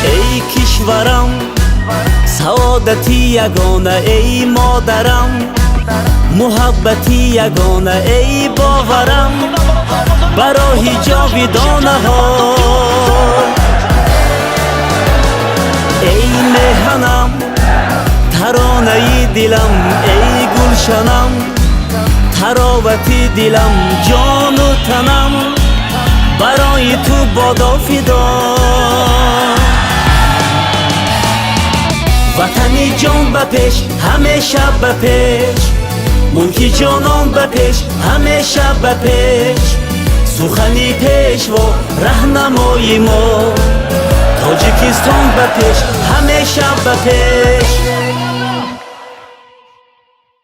ای کشورم سعادتی یگانه ای مادرم محبتی یگانه ای باورم برای جاویدانه ها ای مهنم ترانه دلم ای گلشنم تراوتی دلم جان و تنم برای تو بادا فدا وطنی جان بپیش همیشه بپیش ملکی جانان بپیش همیشه بپیش سخنی پیش و رهنمای ما تاجیکستان بپیش همیشه بپیش